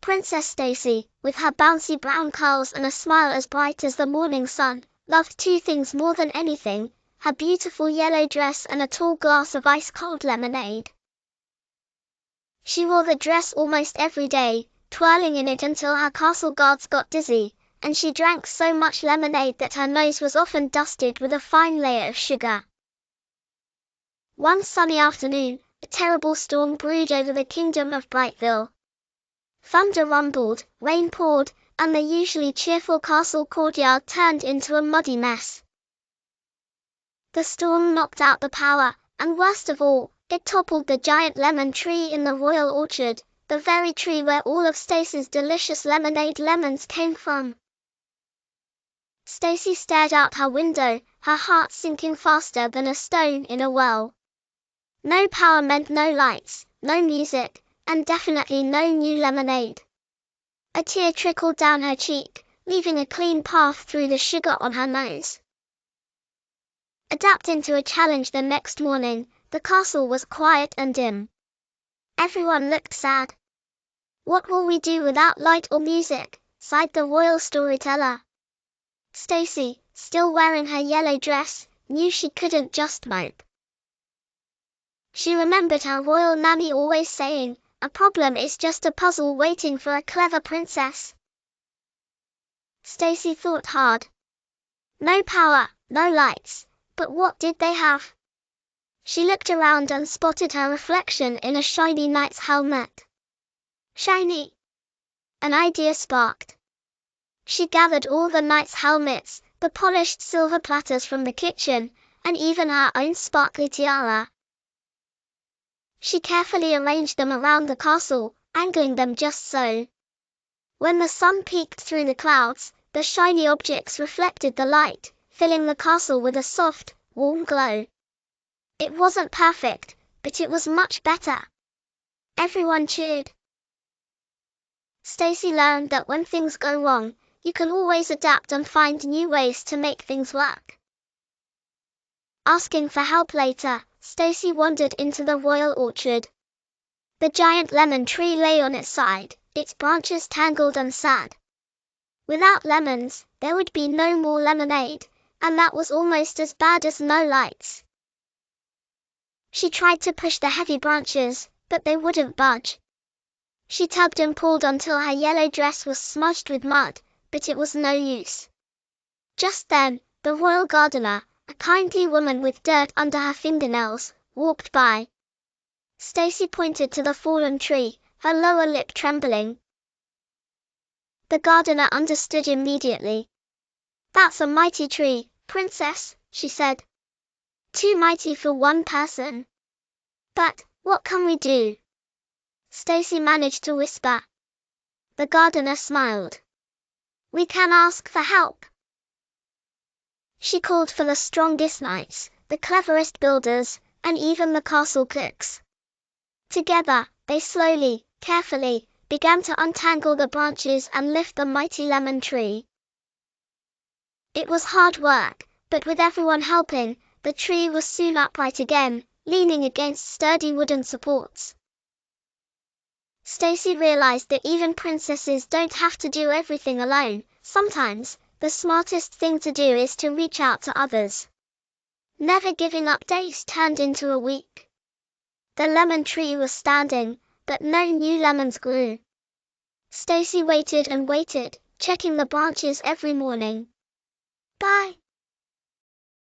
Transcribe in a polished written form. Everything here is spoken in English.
Princess Stacey, with her bouncy brown curls and a smile as bright as the morning sun, loved two things more than anything: her beautiful yellow dress and a tall glass of ice-cold lemonade. She wore the dress almost every day, twirling in it until her castle guards got dizzy, and she drank so much lemonade that her nose was often dusted with a fine layer of sugar. One sunny afternoon, a terrible storm brewed over the kingdom of Brightville. Thunder rumbled, rain poured, and the usually cheerful castle courtyard turned into a muddy mess. The storm knocked out the power, and worst of all, it toppled the giant lemon tree in the royal orchard, the very tree where all of Stacey's delicious lemonade lemons came from. Stacey stared out her window, her heart sinking faster than a stone in a well. No power meant no lights, no music, and definitely no new lemonade. A tear trickled down her cheek, leaving a clean path through the sugar on her nose. Adapting to a challenge the next morning, the castle was quiet and dim. Everyone looked sad. "What will we do without light or music?" sighed the royal storyteller. Stacey, still wearing her yellow dress, knew she couldn't just mope. She remembered her royal nanny always saying, "A problem is just a puzzle waiting for a clever princess." Stacey thought hard. No power, no lights, but what did they have? She looked around and spotted her reflection in a shiny knight's helmet. Shiny! An idea sparked. She gathered all the knight's helmets, the polished silver platters from the kitchen, and even her own sparkly tiara. She carefully arranged them around the castle, angling them just so. When the sun peeked through the clouds, the shiny objects reflected the light, filling the castle with a soft, warm glow. It wasn't perfect, but it was much better. Everyone cheered. Stacey learned that when things go wrong, you can always adapt and find new ways to make things work. Asking for help later, Stacey wandered into the royal orchard. The giant lemon tree lay on its side, its branches tangled and sad. Without lemons, there would be no more lemonade, and that was almost as bad as no lights. She tried to push the heavy branches, but they wouldn't budge. She tugged and pulled until her yellow dress was smudged with mud, but it was no use. Just then, the royal gardener, a kindly woman with dirt under her fingernails, walked by. Stacey pointed to the fallen tree, her lower lip trembling. The gardener understood immediately. "That's a mighty tree, princess," she said. "Too mighty for one person. But, what can we do?" Stacey managed to whisper. The gardener smiled. "We can ask for help." She called for the strongest knights, the cleverest builders, and even the castle cooks. Together, they slowly, carefully, began to untangle the branches and lift the mighty lemon tree. It was hard work, but with everyone helping, the tree was soon upright again, leaning against sturdy wooden supports. Stacey realized that even princesses don't have to do everything alone. Sometimes, the smartest thing to do is to reach out to others. Never giving up days turned into a week. The lemon tree was standing, but no new lemons grew. Stacey waited and waited, checking the branches every morning. "Bye,"